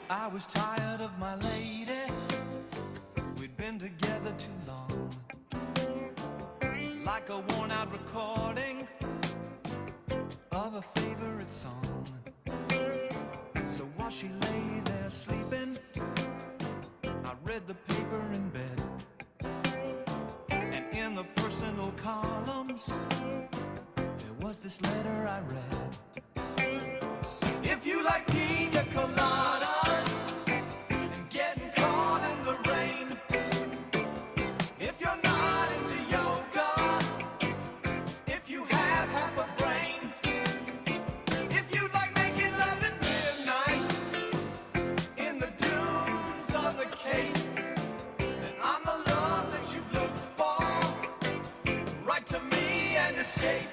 I was tired of my lady. We'd been together too long, like a worn-out recording of a favorite song. So while she lay there sleeping, I read the paper in bed, and in the personal columns there was this letter I read. If you like pina coladas and getting caught in the rain, if you're not into yoga, if you have half a brain, if you like making love at midnight in the dunes on the Cape, then I'm the love that you've looked for. Write to me and escape.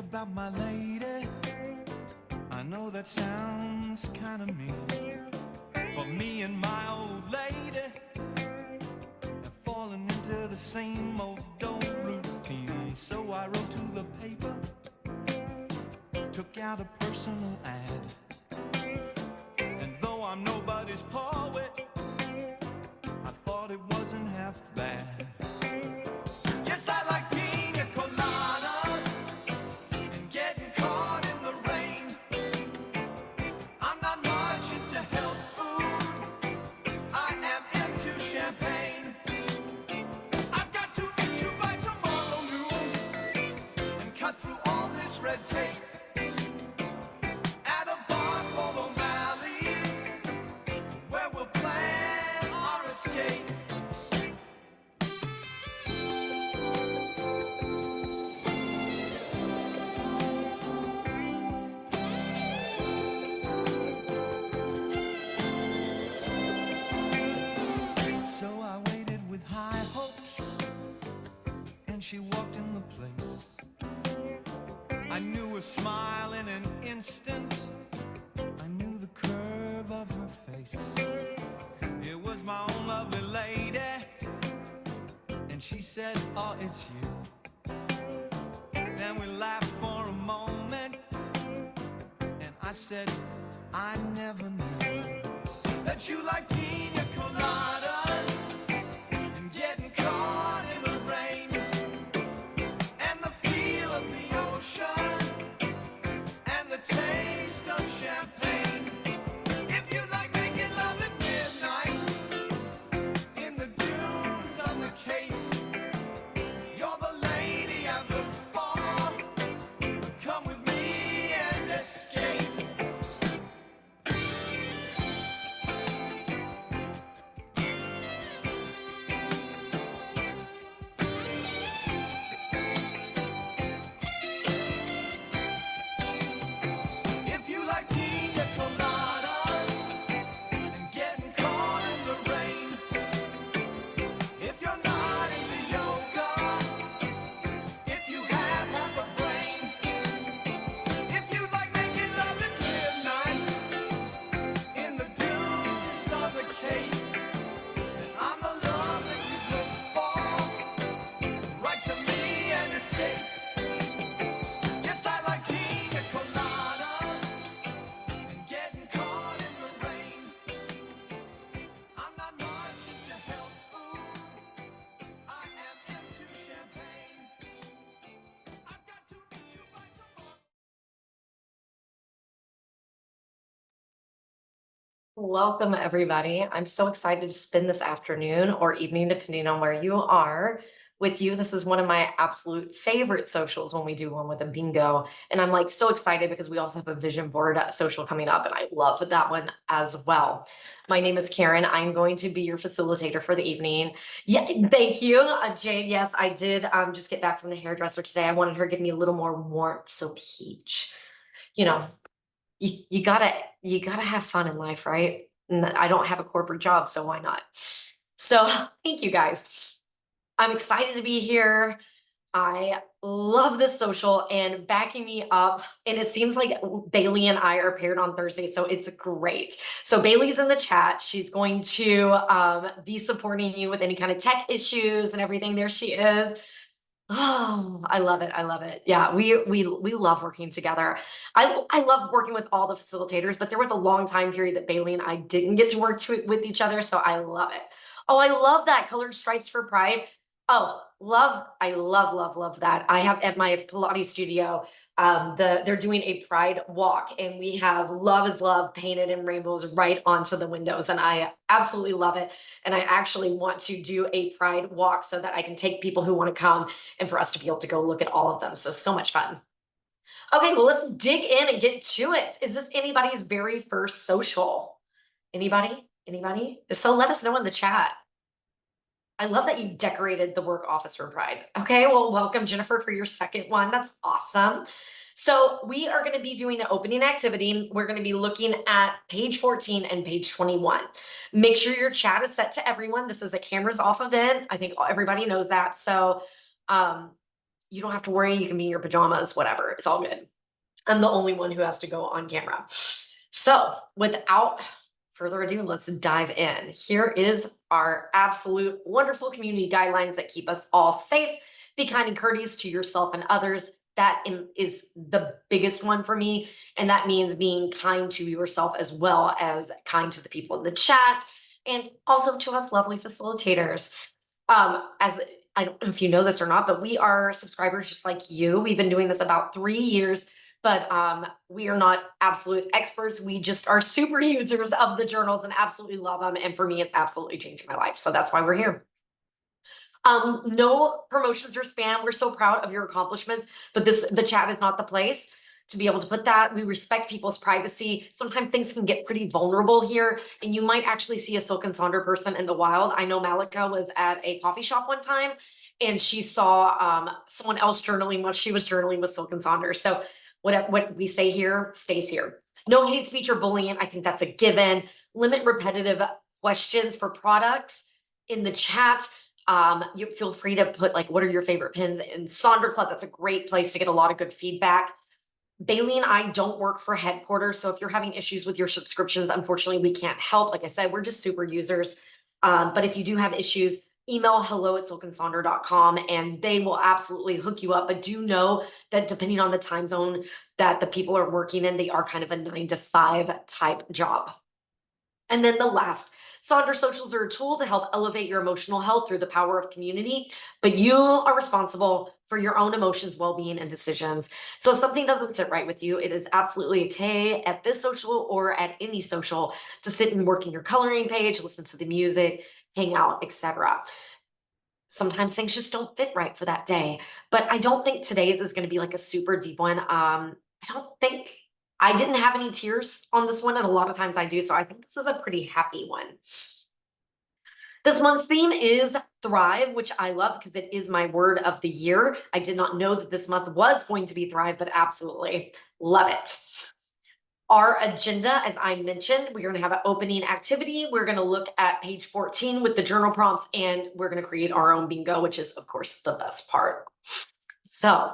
About my lady, I know that sounds kind of mean, but me and my old lady have fallen into the same old routine. So I wrote to the paper, took out a personal ad, and though I'm nobody's poet, I thought it wasn't half bad. Yes, I like pina coladas and getting caught in the rain. I'm not much into health food, I am into champagne. I've got to meet you by tomorrow noon and cut through all this red tape at a bar called O'Malley's, where we'll plan our escape. So I waited with high hopes, and she walked in the place. I knew her smile in an instant, I knew the curve of her face. It was my own lovely lady, and she said, oh, it's you. Then we laughed for a moment, and I said, I never knew that you like pina coladas and getting caught in the rain, and the feel of the ocean and the taste of champagne. If you like making love at midnight in the dunes on the Cape, you're the lady I've looked for. Come with me and escape. If you like pina coladas and getting caught in the rain, if you're not into yoga, if you have half a brain, if you like making love at midnight in the dunes of the Cape, then I'm the love that you've looked for. Write to me and escape. Yes, I like pina coladas and getting caught in the rain. I'm not much into health food, I am into champagne. I've got to meet you by tomorrow. Welcome, everybody. I'm so excited to spend this afternoon or evening, depending on where you are, with you. This is one of my absolute favorite socials when we do one with a bingo. And I'm like so excited because we also have a vision board social coming up, and I love that one as well. My name is Karen. I'm going to be your facilitator for the evening. Yeah, thank you, Jade. Yes, I did just get back from the hairdresser today. I wanted her to give me a little more warmth, so peach. You know, you gotta have fun in life, right? And I don't have a corporate job, so why not? So thank you guys. I'm excited to be here. I love this social and backing me up. And it seems like Bailey and I are paired on Thursday, so it's great. So Bailey's in the chat. She's going to be supporting you with any kind of tech issues and everything. There she is. Oh, I love it. I love it. Yeah, we love working together. I love working with all the facilitators, but there was a long time period that Bailey and I didn't get to work with each other, so I love it. Oh, I love that colored stripes for Pride. Oh, I love that. I have at my Pilates studio, they're doing a Pride walk, and we have "Love is Love" painted in rainbows right onto the windows, and I absolutely love it. And I actually want to do a Pride walk so that I can take people who want to come and for us to be able to go look at all of them. So much fun. Okay, well, let's dig in and get to it. Is this anybody's very first social? Anybody? Anybody? If so, let us know in the chat. I love that you decorated the work office for Pride. Okay, well, welcome, Jennifer, for your second one. That's awesome. So we are going to be doing an opening activity. We're going to be looking at page 14 and page 21. Make sure your chat is set to everyone. This is a cameras off event. I think everybody knows that. So you don't have to worry. You can be in your pajamas, whatever. It's all good. I'm the only one who has to go on camera. So without further ado, let's dive in. Here is our absolute wonderful community guidelines that keep us all safe. Be kind and courteous to yourself and others. That is the biggest one for me. And that means being kind to yourself as well as kind to the people in the chat and also to us lovely facilitators. As I don't know if you know this or not, but we are subscribers just like you. We've been doing this about 3 years, but we are not absolute experts. We just are super users of the journals and absolutely love them. And for me, it's absolutely changed my life. So that's why we're here. No promotions or spam. We're so proud of your accomplishments, but the chat is not the place to be able to put that. We respect people's privacy. Sometimes things can get pretty vulnerable here, and you might actually see a Silk and Sonder person in the wild. I know Malika was at a coffee shop one time, and she saw someone else journaling while she was journaling with Silk and Sonder. So what we say here stays here. No hate speech or bullying. I think that's a given. Limit repetitive questions for products in the chat. You feel free to put like, what are your favorite pins in Sonder Club? That's a great place to get a lot of good feedback. Bailey and I don't work for headquarters. So if you're having issues with your subscriptions, unfortunately, we can't help. Like I said, we're just super users. But if you do have issues, email hello@silkandsonder.com and they will absolutely hook you up. But do know that depending on the time zone that the people are working in, they are kind of a 9 to 5 type job. And then the last, Sonder Socials are a tool to help elevate your emotional health through the power of community, but you are responsible for your own emotions, well-being, and decisions. So if something doesn't sit right with you, it is absolutely okay at this social or at any social to sit and work in your coloring page, listen to the music, hang out, etc. Sometimes things just don't fit right for that day, but I don't think today's is going to be like a super deep one. I didn't have any tears on this one, and a lot of times I do, so I think this is a pretty happy one. This month's theme is Thrive, which I love because it is my word of the year. I did not know that this month was going to be Thrive, but absolutely love it. Our agenda, as I mentioned, we're going to have an opening activity. We're going to look at page 14 with the journal prompts, and we're going to create our own bingo, which is, of course, the best part. So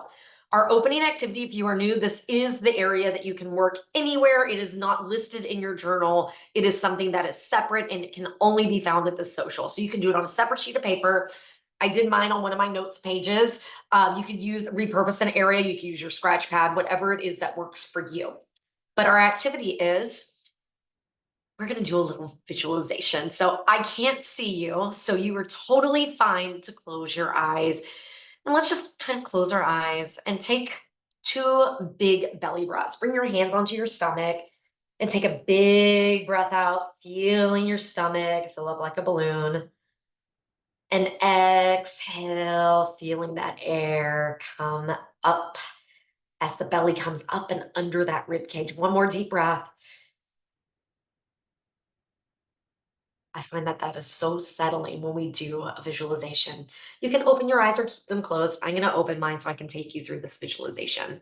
our opening activity, if you are new, this is the area that you can work anywhere. It is not listed in your journal. It is something that is separate and it can only be found at the social. So you can do it on a separate sheet of paper. I did mine on one of my notes pages. You could repurpose an area. You can use your scratch pad, whatever it is that works for you. But our activity is, we're going to do a little visualization. So I can't see you, so you are totally fine to close your eyes. And let's just kind of close our eyes and take 2 big belly breaths. Bring your hands onto your stomach and take a big breath out, feeling your stomach fill up like a balloon. And exhale, feeling that air come up as the belly comes up and under that rib cage. One more deep breath. I find that is so settling when we do a visualization. You can open your eyes or keep them closed. I'm going to open mine so I can take you through this visualization.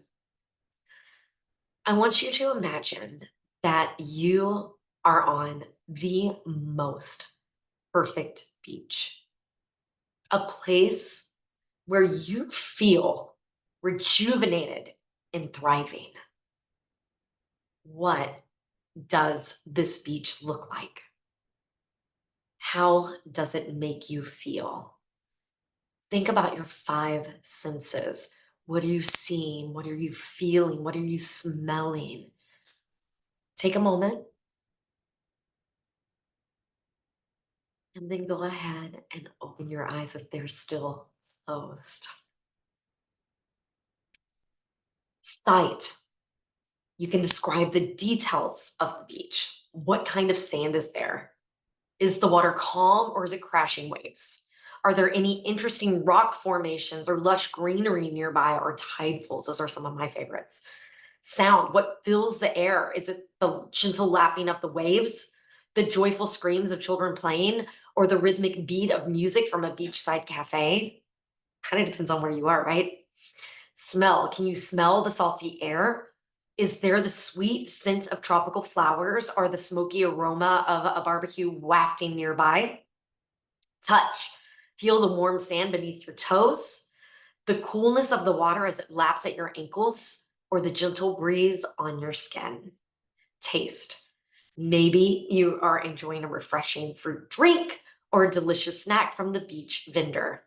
I want you to imagine that you are on the most perfect beach, a place where you feel rejuvenated and thriving. What does this beach look like? How does it make you feel? Think about your five senses. What are you seeing? What are you feeling? What are you smelling? Take a moment and then go ahead and open your eyes if they're still closed. Sight. You can describe the details of the beach. What kind of sand is there? Is the water calm or is it crashing waves? Are there any interesting rock formations or lush greenery nearby or tide pools? Those are some of my favorites. Sound, what fills the air? Is it the gentle lapping of the waves, the joyful screams of children playing, or the rhythmic beat of music from a beachside cafe? Kind of depends on where you are, right? Smell, can you smell the salty air? Is there the sweet scent of tropical flowers or the smoky aroma of a barbecue wafting nearby? Touch, feel the warm sand beneath your toes, the coolness of the water as it laps at your ankles, or the gentle breeze on your skin. Taste, maybe you are enjoying a refreshing fruit drink or a delicious snack from the beach vendor.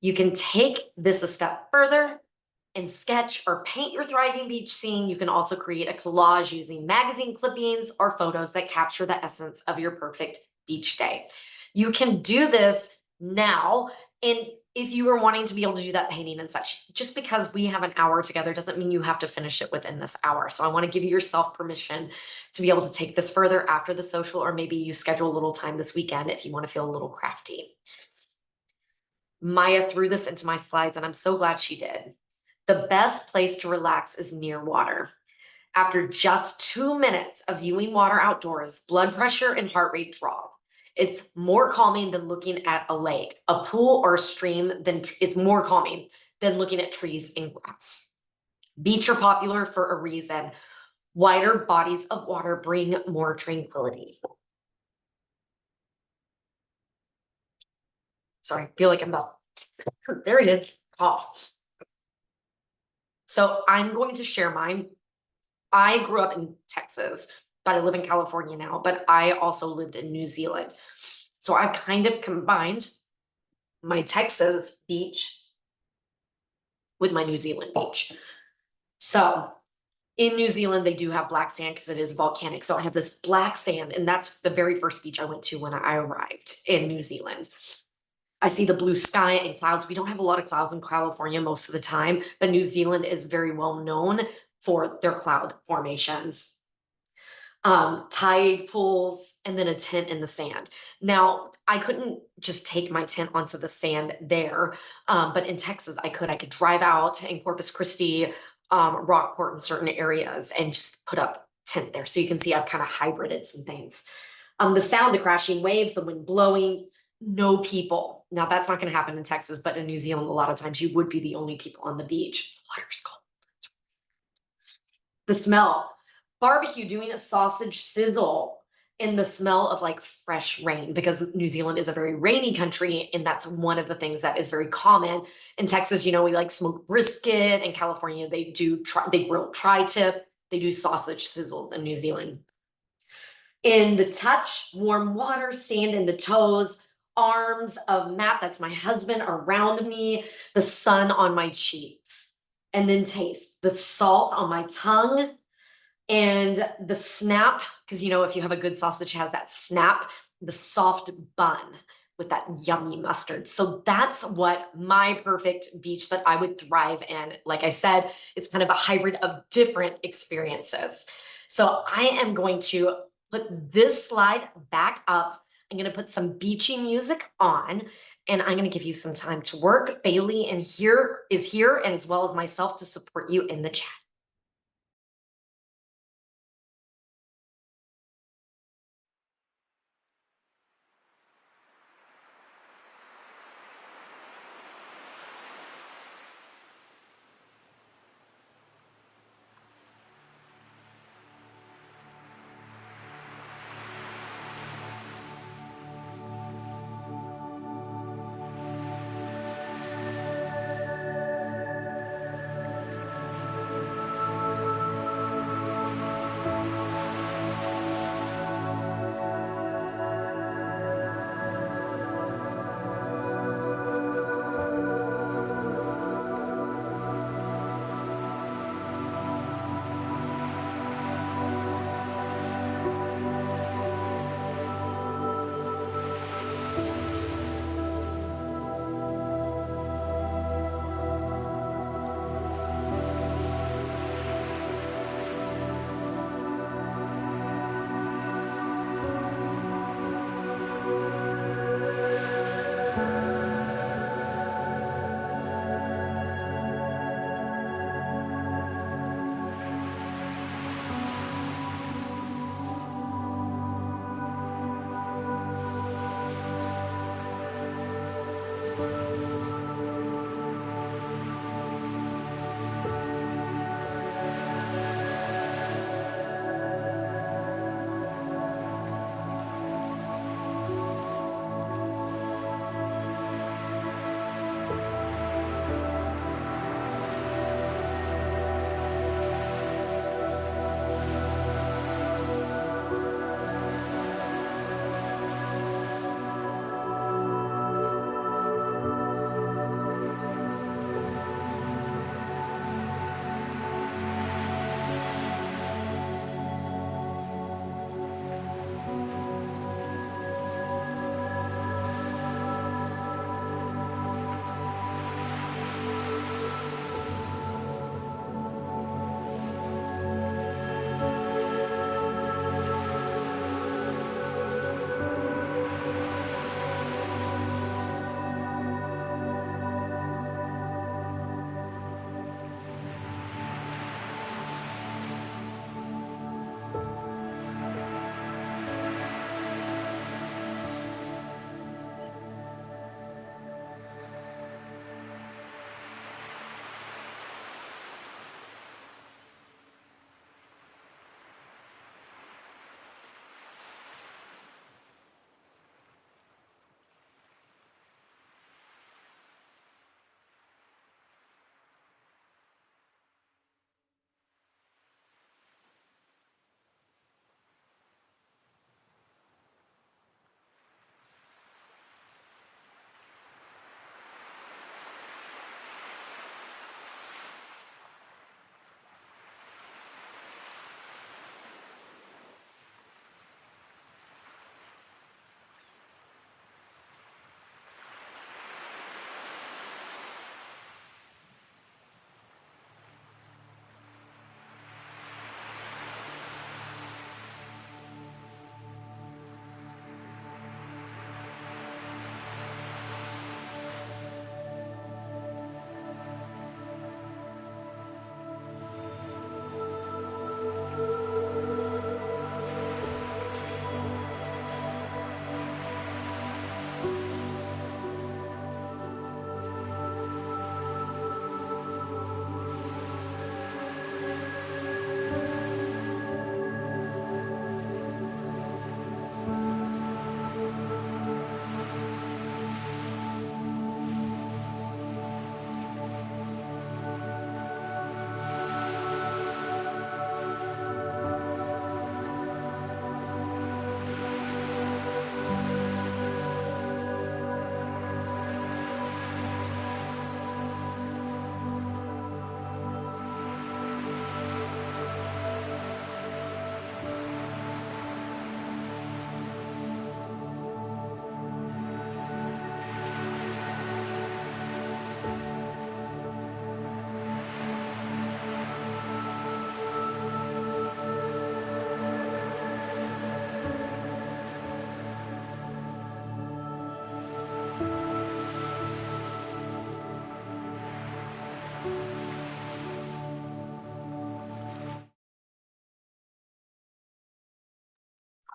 You can take this a step further and sketch or paint your thriving beach scene. You can also create a collage using magazine clippings or photos that capture the essence of your perfect beach day. You can do this now. And if you are wanting to be able to do that painting and such, just because we have an hour together doesn't mean you have to finish it within this hour. So I want to give yourself permission to be able to take this further after the social, or maybe you schedule a little time this weekend if you want to feel a little crafty. Maya threw this into my slides, and I'm so glad she did. The best place to relax is near water. After just 2 minutes of viewing water outdoors, blood pressure and heart rate drop. It's more calming than looking at a lake, a pool, or a stream. It's more calming than looking at trees and grass. Beaches are popular for a reason. Wider bodies of water bring more tranquility. Sorry, I feel like I'm about, there it is, cough. So I'm going to share mine. I grew up in Texas, but I live in California now, but I also lived in New Zealand. So I've kind of combined my Texas beach with my New Zealand beach. So in New Zealand, they do have black sand because it is volcanic. So I have this black sand, and that's the very first beach I went to when I arrived in New Zealand. I see the blue sky and clouds. We don't have a lot of clouds in California most of the time, but New Zealand is very well known for their cloud formations. Tide pools, and then a tent in the sand. Now, I couldn't just take my tent onto the sand there, but in Texas, I could drive out in Corpus Christi, Rockport in certain areas and just put up tent there. So you can see I've kind of hybrided some things. The sound, the crashing waves, the wind blowing, no people. Now that's not going to happen in Texas, but in New Zealand, a lot of times you would be the only people on the beach. Water's cold. The smell, barbecue doing a sausage sizzle, and the smell of like fresh rain, because New Zealand is a very rainy country, and that's one of the things that is very common. In Texas, we like smoked brisket. In California, they grill tri-tip. They do sausage sizzles in New Zealand. In the touch, warm water, sand in the toes, arms of Matt, that's my husband, around me, the sun on my cheeks. And then taste the salt on my tongue and the snap, because if you have a good sausage, it has that snap, the soft bun with that yummy mustard. So that's what my perfect beach that I would thrive in. Like I said, it's kind of a hybrid of different experiences. So I am going to put this slide back up. I'm going to put some beachy music on, and I'm going to give you some time to work. Bailey is here, and as well as myself, to support you in the chat.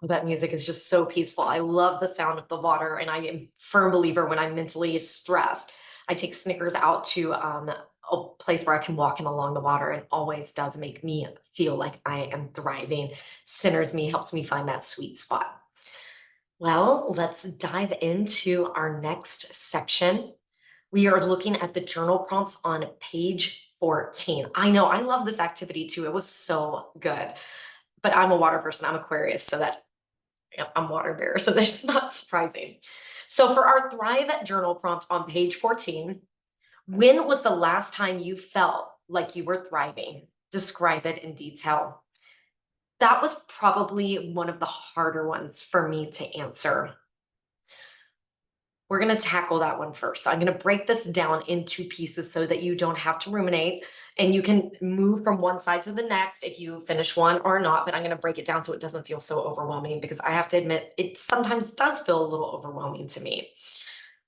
That music is just so peaceful. I love the sound of the water, and I am a firm believer when I'm mentally stressed, I take Snickers out to a place where I can walk in along the water, and always does make me feel like I am thriving. Centers me, helps me find that sweet spot. Well, let's dive into our next section. We are looking at the journal prompts on page 14. I know, I love this activity too. It was so good. But I'm a water person, I'm Aquarius, so that I'm water bearer, so that's not surprising. So for our Thrive journal prompt on page 14, when was the last time you felt like you were thriving? Describe it in detail. That was probably one of the harder ones for me to answer. We're going to tackle that one first. I'm going to break this down into pieces so that you don't have to ruminate, and you can move from one side to the next if you finish one or not, but I'm going to break it down so it doesn't feel so overwhelming, because I have to admit it sometimes does feel a little overwhelming to me.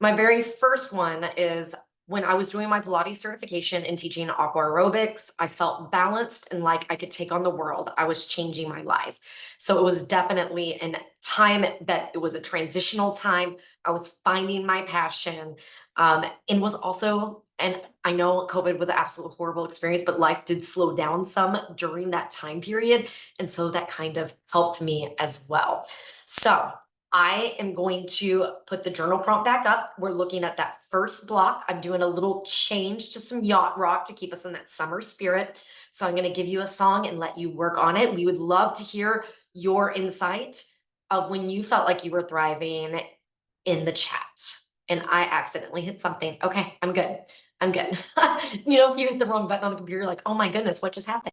My very first one is when I was doing my Pilates certification and teaching aqua aerobics. I felt balanced and like I could take on the world. I was changing my life. So it was definitely a time that it was a transitional time. I was finding my passion, and was also, and I know COVID was an absolute horrible experience, but life did slow down some during that time period. And so that kind of helped me as well. So I am going to put the journal prompt back up. We're looking at that first block. I'm doing a little change to some yacht rock to keep us in that summer spirit. So I'm going to give you a song and let you work on it. We would love to hear your insight of when you felt like you were thriving in the chat. And I accidentally hit something. Okay, I'm good. I'm good. You know, if you hit the wrong button on the computer, you're like, oh my goodness, what just happened?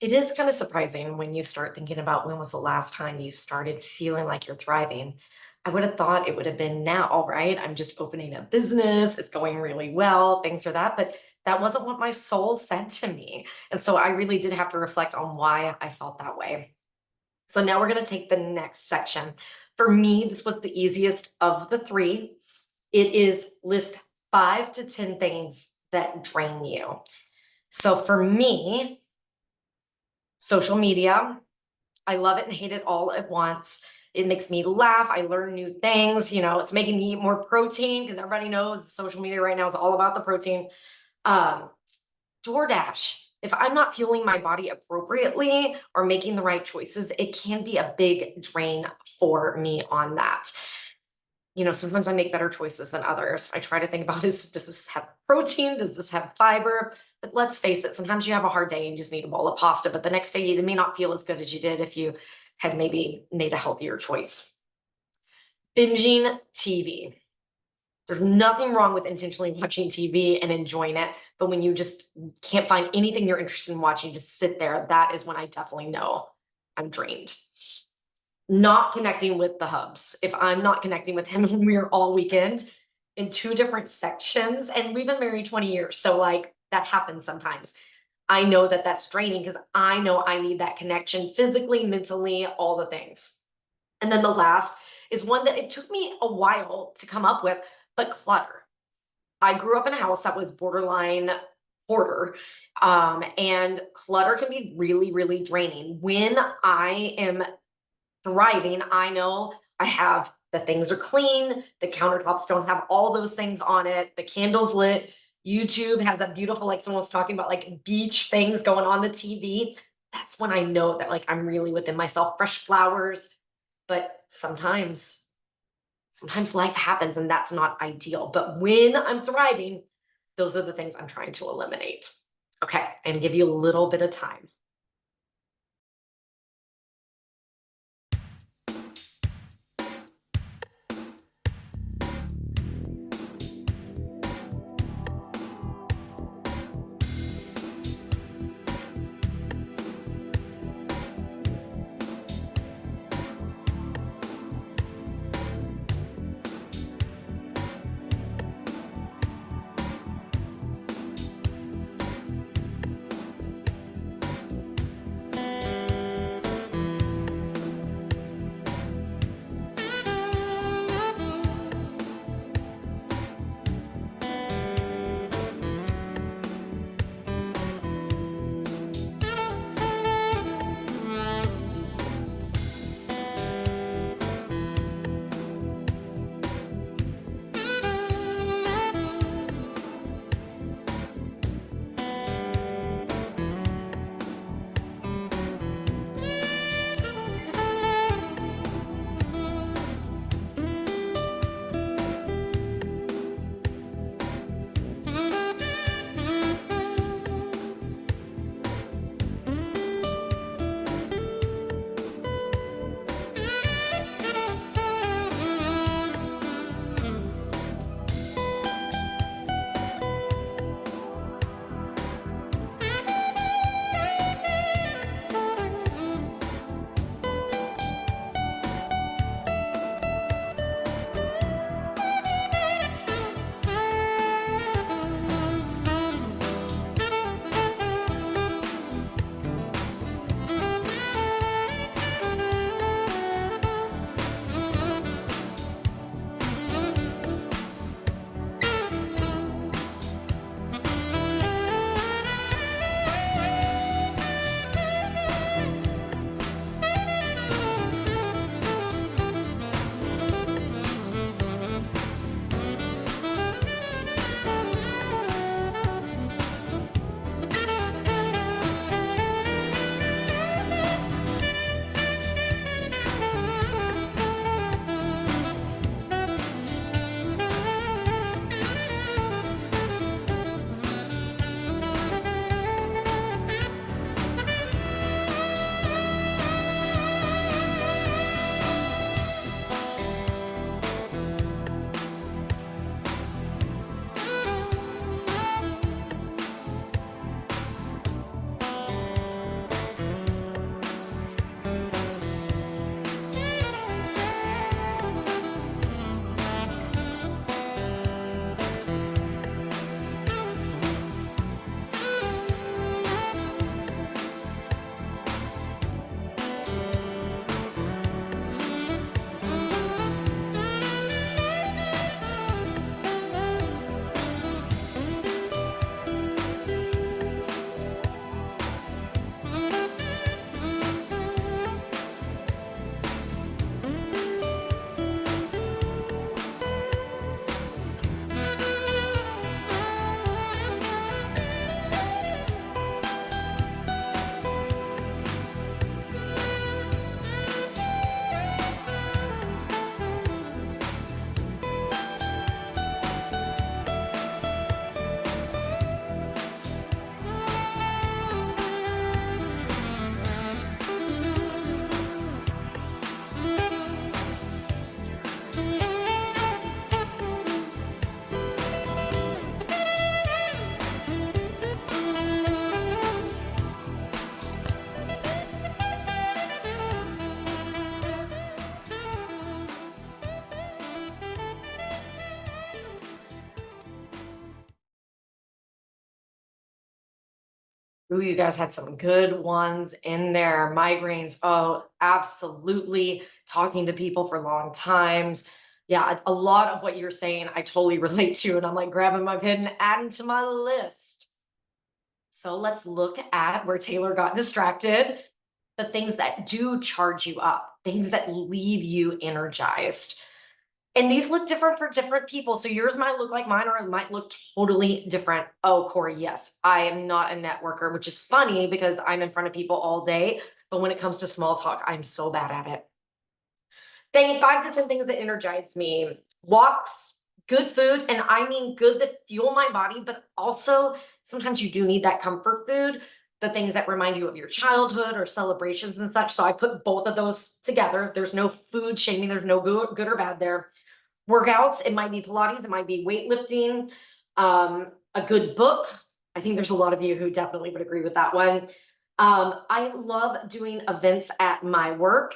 It is kind of surprising when you start thinking about when was the last time you started feeling like you're thriving. I would have thought it would have been now, right? I'm just opening a business, it's going really well, things are that, but that wasn't what my soul said to me. And so I really did have to reflect on why I felt that way. So now we're going to take the next section. For me, this was the easiest of the three. It is list 5 to 10 things that drain you. So for me, social media, I love it and hate it all at once. It makes me laugh. I learn new things. It's making me eat more protein because everybody knows social media right now is all about the protein. Um, DoorDash. If I'm not fueling my body appropriately or making the right choices, it can be a big drain for me on that. Sometimes I make better choices than others. I try to think about does this have protein? Does this have fiber? But let's face it, sometimes you have a hard day and you just need a bowl of pasta, but the next day you may not feel as good as you did if you had maybe made a healthier choice. Binging TV. There's nothing wrong with intentionally watching TV and enjoying it, but when you just can't find anything you're interested in watching, just sit there, that is when I definitely know I'm drained. Not connecting with the hubs. If I'm not connecting with him, we're all weekend in 2 different sections, and we've been married 20 years, so, like, that happens sometimes. I know that that's draining because I know I need that connection physically, mentally, all the things. And then the last is one that it took me a while to come up with, but clutter. I grew up in a house that was borderline hoarder, and clutter can be really, really draining. When I am thriving, I know I have the things are clean, the countertops don't have all those things on it, the candles lit, YouTube has that beautiful, like someone was talking about, like beach things going on the TV. That's when I know that like I'm really within myself, fresh flowers. But sometimes life happens and that's not ideal. But when I'm thriving, those are the things I'm trying to eliminate. Okay, and give you a little bit of time. Ooh, you guys had some good ones in there. Migraines. Oh, absolutely. Talking to people for long times. Yeah, a lot of what you're saying, I totally relate to. And I'm like grabbing my pen and adding to my list. So let's look at where Taylor got distracted. The things that do charge you up, things that leave you energized. And these look different for different people. So yours might look like mine, or it might look totally different. Oh, Corey, yes, I am not a networker, which is funny because I'm in front of people all day. But when it comes to small talk, I'm so bad at it. Think 5 to 10 things that energize me: walks, good food, and I mean good that fuel my body, but also sometimes you do need that comfort food, the things that remind you of your childhood or celebrations and such. So I put both of those together. There's no food shaming, there's no good or bad there. Workouts, it might be Pilates, it might be weightlifting, a good book. I think there's a lot of you who definitely would agree with that one. I love doing events at my work.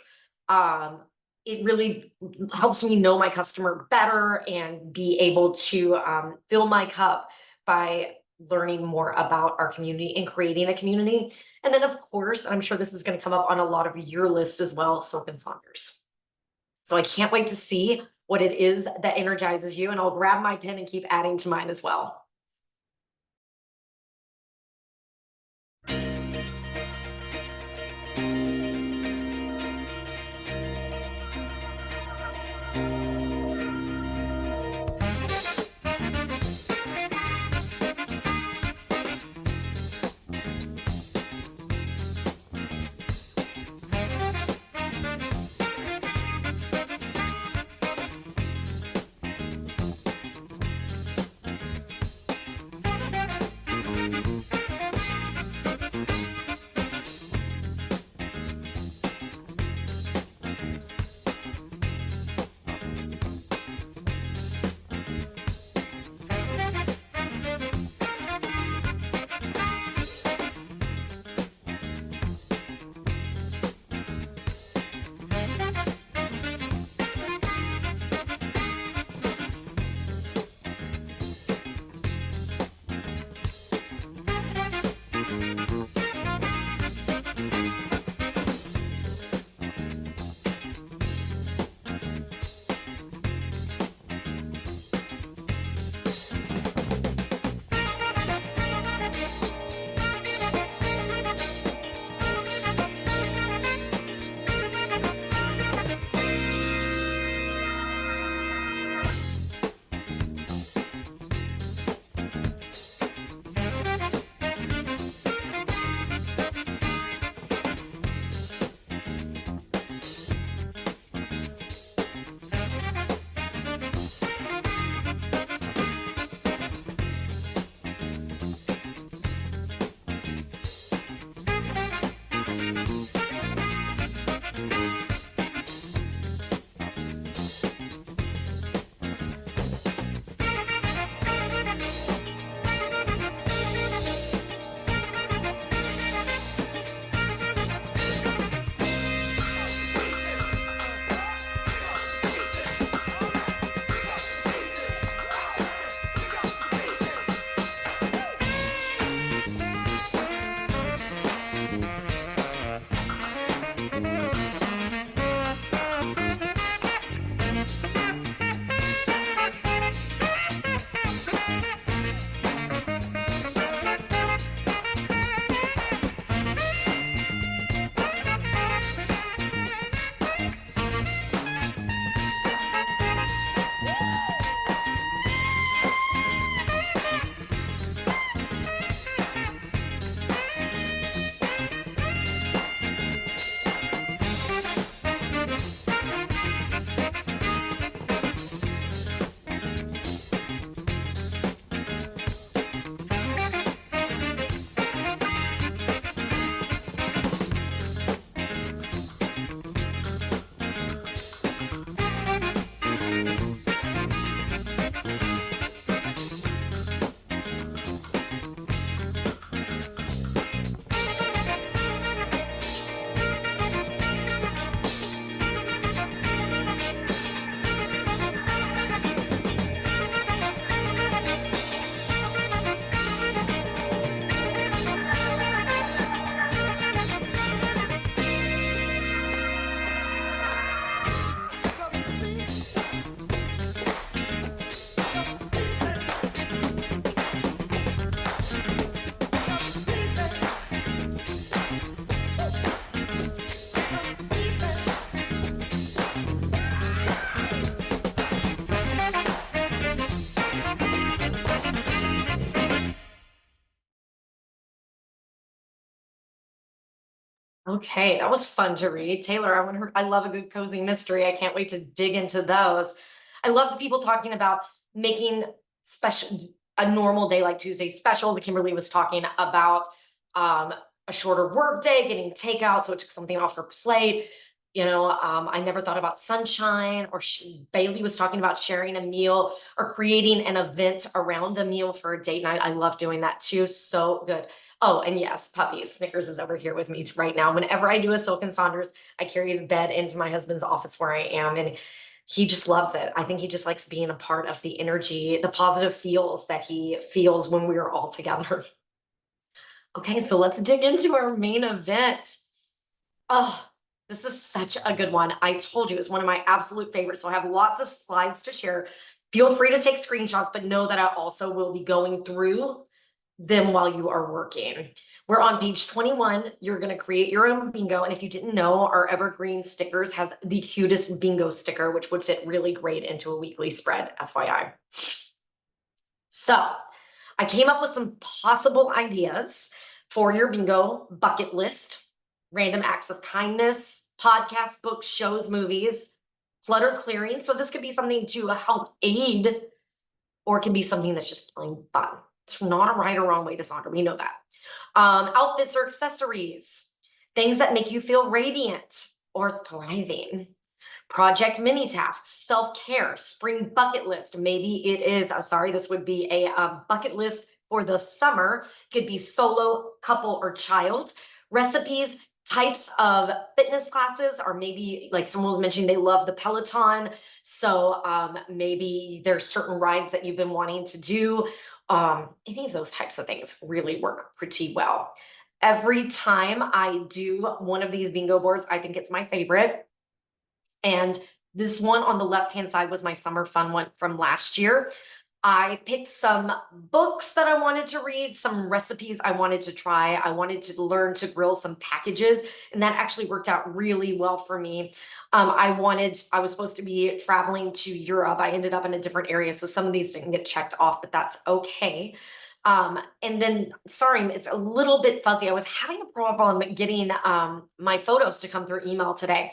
It really helps me know my customer better and be able to fill my cup by learning more about our community and creating a community. And then, of course, I'm sure this is going to come up on a lot of your list as well, Silk and Saunders. So I can't wait to see what it is that energizes you, and I'll grab my pen and keep adding to mine as well. Okay, that was fun to read. Taylor, I love a good cozy mystery. I can't wait to dig into those. I love the people talking about making special a normal day like Tuesday special. The Kimberly was talking about um a shorter work day, getting takeout, so it took something off her plate. I never thought about sunshine, or Bailey was talking about sharing a meal or creating an event around a meal for a date night. I love doing that too. So good. Oh, and yes, puppies. Snickers is over here with me right now. Whenever I do a Silk and Saunders, I carry his bed into my husband's office where I am, and he just loves it. I think he just likes being a part of the energy, the positive feels that he feels when we are all together. Okay, so let's dig into our main event. Oh, this is such a good one. I told you it's one of my absolute favorites. So I have lots of slides to share. Feel free to take screenshots, but know that I also will be going through them while you are working. We're on page 21. You're going to create your own bingo. And if you didn't know, our evergreen stickers has the cutest bingo sticker, which would fit really great into a weekly spread, FYI. So I came up with some possible ideas for your bingo bucket list: random acts of kindness, podcasts, books, shows, movies, clutter clearing. So this could be something to help aid, or it can be something that's just plain fun. It's not a right or wrong way to Sonder. We know that. Outfits or accessories, things that make you feel radiant or thriving. Project mini tasks, self-care, spring bucket list. Maybe it is, I'm sorry, this would be a bucket list for the summer. Could be solo, couple, or child. Recipes, types of fitness classes, or maybe like someone was mentioning they love the Peloton. So maybe there's certain rides that you've been wanting to do. Any of those types of things really work pretty well. Every time I do one of these bingo boards, I think it's my favorite. And this one on the left-hand side was my summer fun one from last year. I picked some books that I wanted to read, some recipes I wanted to try. I wanted to learn to grill some packages, and that actually worked out really well for me. I was supposed to be traveling to Europe. I ended up in a different area, so some of these didn't get checked off, but that's okay. And then, sorry, it's a little bit fuzzy. I was having a problem getting my photos to come through email today.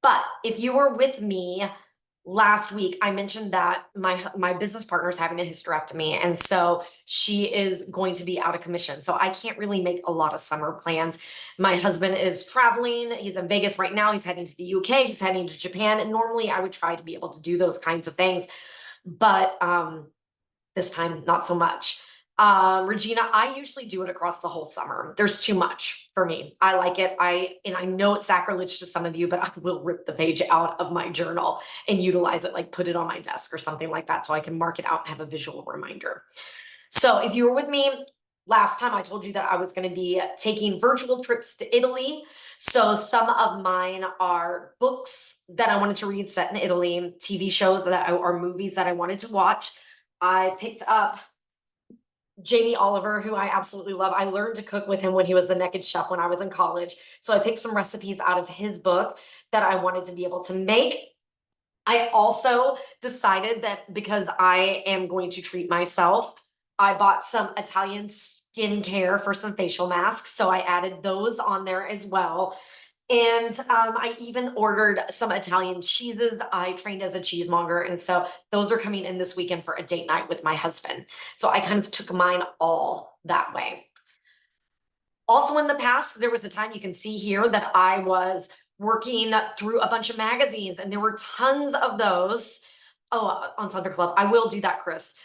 But if you were with me last week, I mentioned that my business partner is having a hysterectomy, and so she is going to be out of commission. So I can't really make a lot of summer plans. My husband is traveling. He's in Vegas right now. He's heading to the UK. He's heading to Japan. And normally I would try to be able to do those kinds of things, but this time not so much. Regina, I usually do it across the whole summer. There's too much for me. I like it. I know it's sacrilege to some of you, but I will rip the page out of my journal and utilize it, like put it on my desk or something like that, so I can mark it out and have a visual reminder. So if you were with me last time, I told you that I was going to be taking virtual trips to Italy. So some of mine are books that I wanted to read set in Italy, TV shows or movies that I wanted to watch. I picked up Jamie Oliver, who I absolutely love. I learned to cook with him when he was the Naked Chef when I was in college. So I picked some recipes out of his book that I wanted to be able to make. I also decided that because I am going to treat myself, I bought some Italian skincare for some facial masks. So I added those on there as well. And I even ordered some Italian cheeses. I trained as a cheesemonger, and so those are coming in this weekend for a date night with my husband. So I kind of took mine all that way. Also in the past, there was a time you can see here that I was working through a bunch of magazines, and there were tons of those. Oh, on Sonder Club. I will do that, Chris.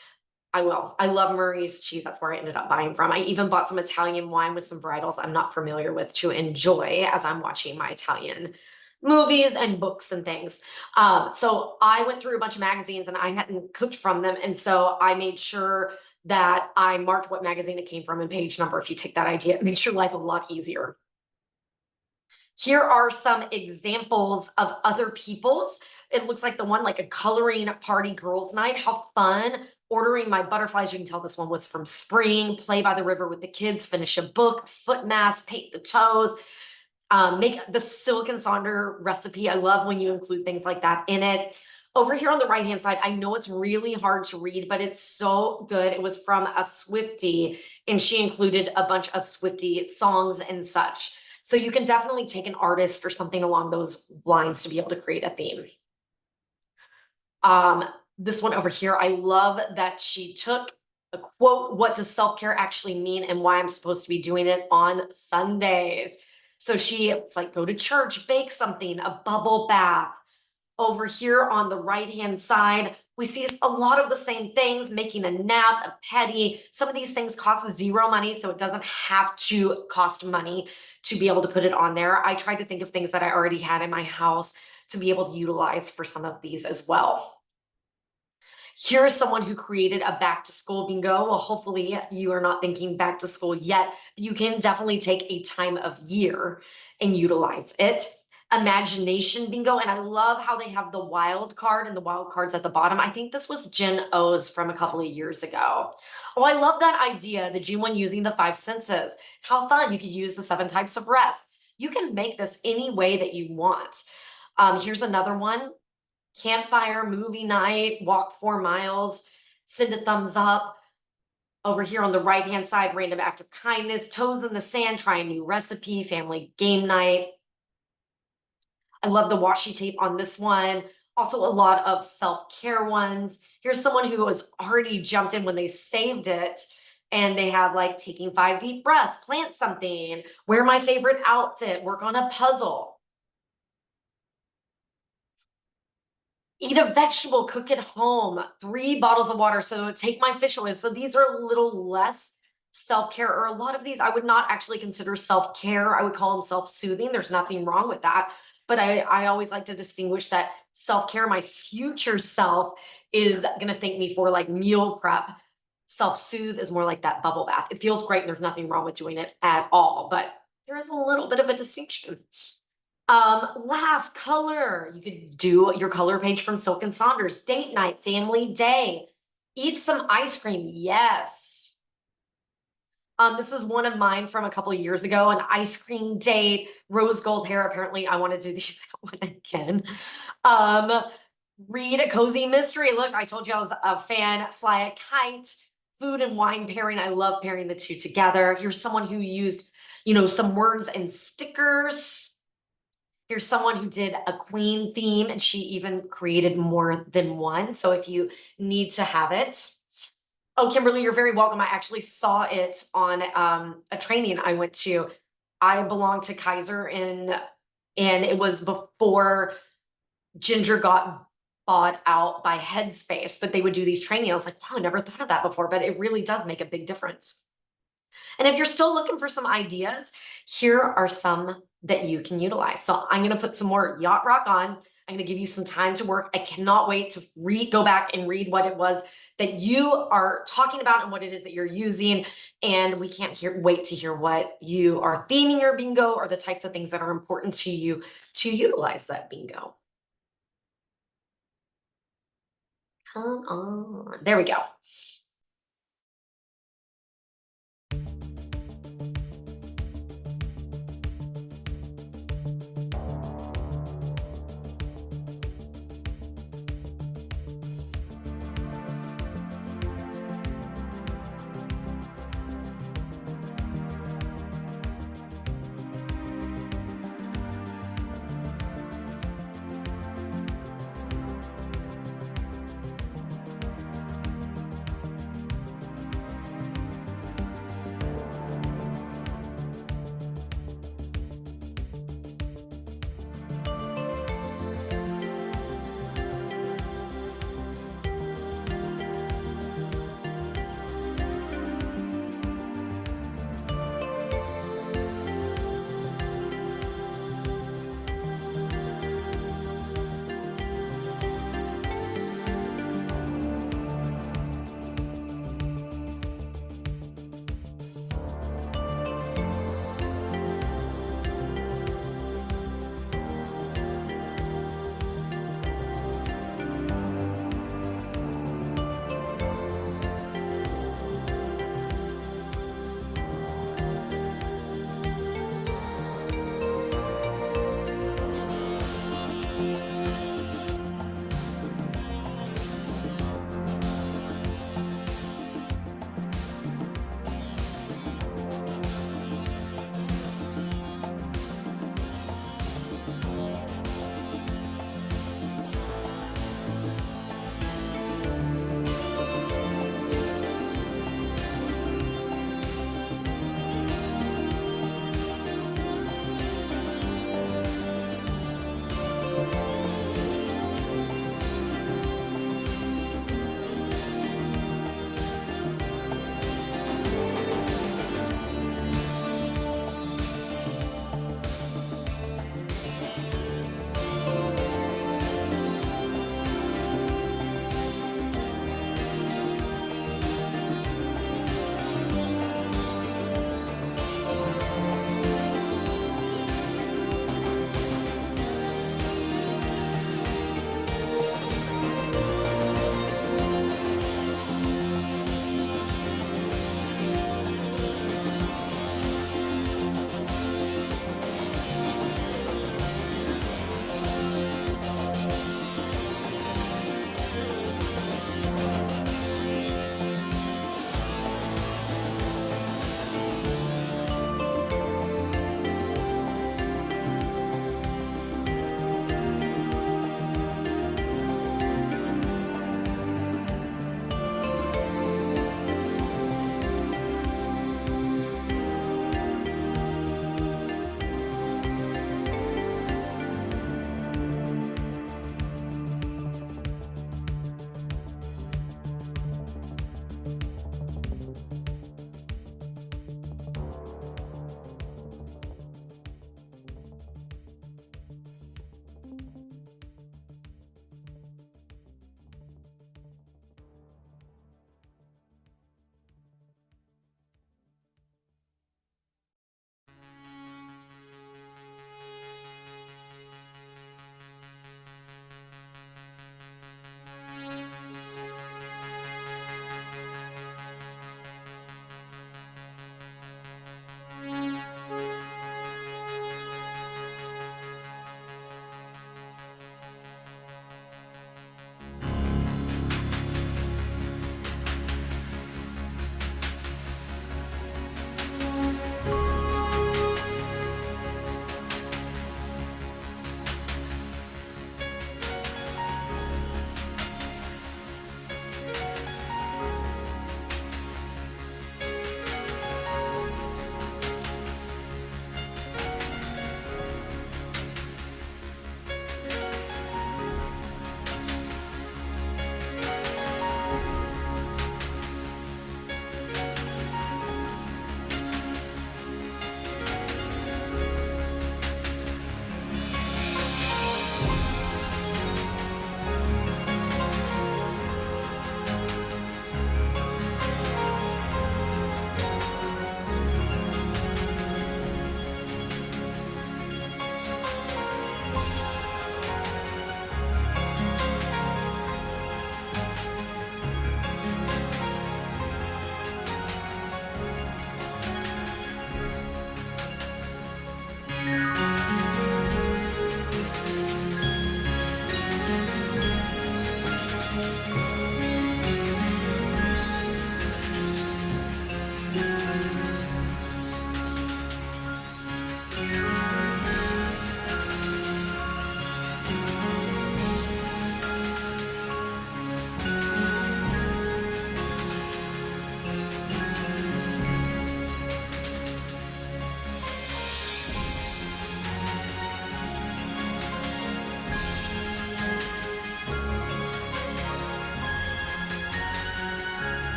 I will. I love Murray's cheese. That's where I ended up buying from. I even bought some Italian wine with some varietals I'm not familiar with to enjoy as I'm watching my Italian movies and books and things. So I went through a bunch of magazines and I hadn't cooked from them. And so I made sure that I marked what magazine it came from and page number. If you take that idea, it makes your life a lot easier. Here are some examples of other people's. It looks like the one like a coloring party girls night. How fun. Ordering my butterflies. You can tell this one was from spring. Play by the river with the kids. Finish a book. Foot mask. Paint the toes. Make the Silk and Sonder recipe. I love when you include things like that in it. Over here on the right-hand side, I know it's really hard to read, but it's so good. It was from a Swiftie, and she included a bunch of Swiftie songs and such. So you can definitely take an artist or something along those lines to be able to create a theme. This one over here, I love that she took a quote, what does self-care actually mean and why I'm supposed to be doing it on Sundays. So it's like, go to church, bake something, a bubble bath. Over here on the right-hand side, we see a lot of the same things, making a nap, a petty. Some of these things cost zero money, so it doesn't have to cost money to be able to put it on there. I tried to think of things that I already had in my house to be able to utilize for some of these as well. Here is someone who created a back to school bingo. Well, hopefully you are not thinking back to school yet. You can definitely take a time of year and utilize it. Imagination bingo, and I love how they have the wild card and the wild cards at the bottom. I think this was Gen O's from a couple of years ago. Oh, I love that idea, the G1 using the 5 senses. How fun, you could use the 7 types of rest. You can make this any way that you want. Here's another one. Campfire, movie night, walk 4 miles, send a thumbs up. Over here on the right-hand side, random act of kindness, toes in the sand, try a new recipe, family game night. I love the washi tape on this one. Also a lot of self-care ones. Here's someone who has already jumped in when they saved it, and they have like taking 5 deep breaths, plant something, wear my favorite outfit, work on a puzzle. Eat a vegetable, cook at home, 3 bottles of water. So take my fish oil. So these are a little less self-care, or a lot of these I would not actually consider self-care. I would call them self-soothing. There's nothing wrong with that. But I always like to distinguish that self-care, my future self is going to thank me for like meal prep. Self-soothe is more like that bubble bath. It feels great and there's nothing wrong with doing it at all, but there is a little bit of a distinction. Laugh, color. You could do your color page from Silk and Saunders. Date night, family day. Eat some ice cream. Yes. This is one of mine from a couple of years ago, an ice cream date, rose gold hair. Apparently, I wanted to do that one again. Read a cozy mystery. Look, I told you I was a fan. Fly a kite, food and wine pairing. I love pairing the two together. Here's someone who used, some words and stickers. Here's someone who did a queen theme, and she even created more than one. So if you need to have it. Oh, Kimberly, you're very welcome. I actually saw it on a training I went to. I belong to Kaiser and it was before Ginger got bought out by Headspace, but they would do these trainings. I was like, wow, I never thought of that before, but it really does make a big difference. And if you're still looking for some ideas, here are some that you can utilize. So I'm going to put some more yacht rock on. I'm going to give you some time to work. I cannot wait to go back and read what it was that you are talking about and what it is that you're using. And we can't wait to hear what you are theming your bingo, or the types of things that are important to you to utilize that bingo. Come on. There we go.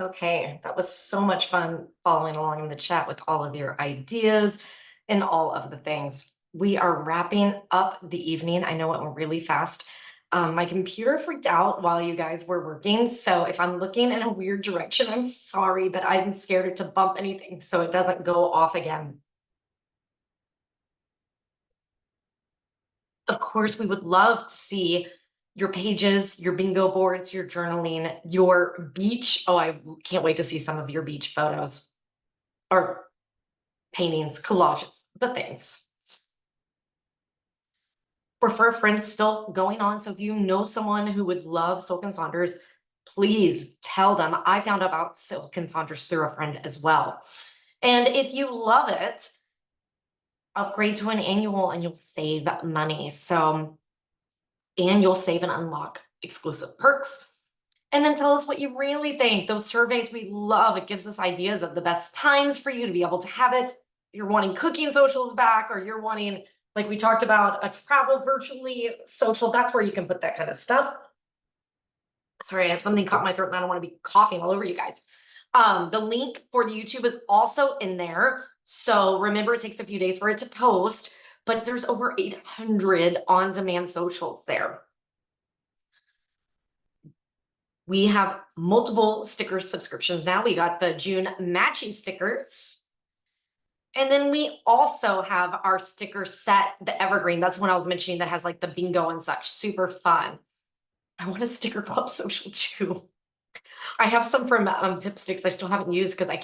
Okay, that was so much fun following along in the chat with all of your ideas and all of the things. We are wrapping up the evening. I know it went really fast. My computer freaked out while you guys were working. So if I'm looking in a weird direction, I'm sorry, but I'm scared to bump anything so it doesn't go off again. Of course, we would love to see your pages, your bingo boards, your journaling, your beach. Oh, I can't wait to see some of your beach photos or paintings, collages, the things. Refer friends still going on. So if you know someone who would love Silk and Saunders, please tell them. I found out about Silk and Saunders through a friend as well. And if you love it, upgrade to an annual and you'll save money. So, and you'll save and unlock exclusive perks. And then tell us what you really think. Those surveys we love. It gives us ideas of the best times for you to be able to have it. You're wanting cooking socials back, or you're wanting, like we talked about, a travel virtually social. That's where you can put that kind of stuff. Sorry, I have something caught in my throat and I don't want to be coughing all over you guys. The link for the YouTube is also in there. So remember, it takes a few days for it to post, but there's over 800 on-demand socials there. We have multiple sticker subscriptions now. We got the June matchy stickers. And then we also have our sticker set, the evergreen. That's what I was mentioning, that has like the bingo and such. Super fun. I want a sticker club social too. I have some from Pipsticks I still haven't used because I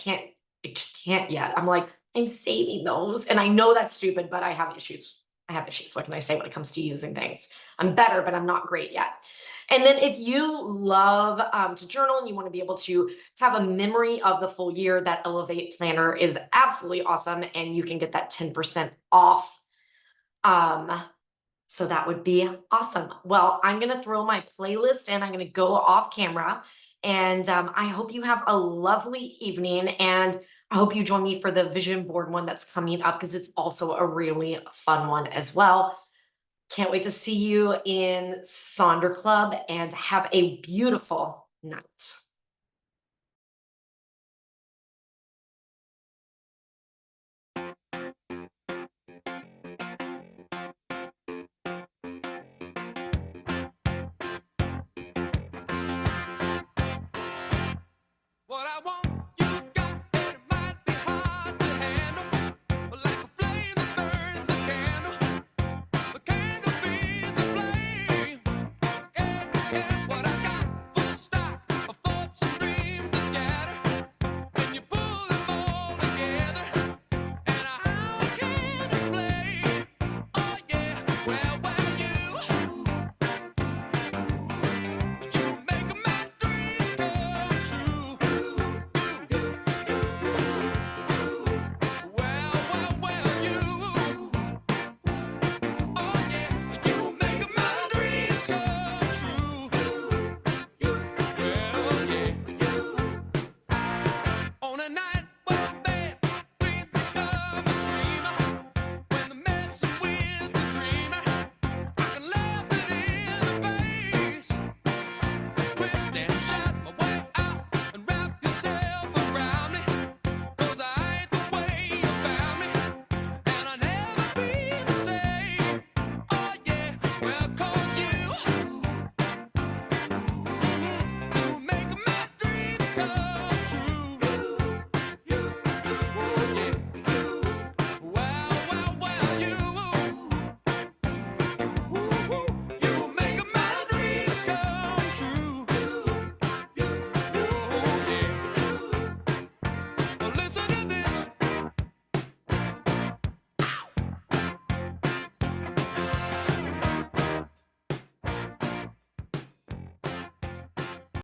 just can't yet. I'm like, I'm saving those. And I know that's stupid, but I have issues. I have issues. What can I say when it comes to using things? I'm better, but I'm not great yet. And then if you love to journal and you want to be able to have a memory of the full year, that Elevate Planner is absolutely awesome. And you can get that 10% off. So that would be awesome. Well, I'm going to throw my playlist and I'm going to go off camera. And I hope you have a lovely evening. And I hope you join me for the vision board one that's coming up, because it's also a really fun one as well. Can't wait to see you in Sonder Club, and have a beautiful night. What I want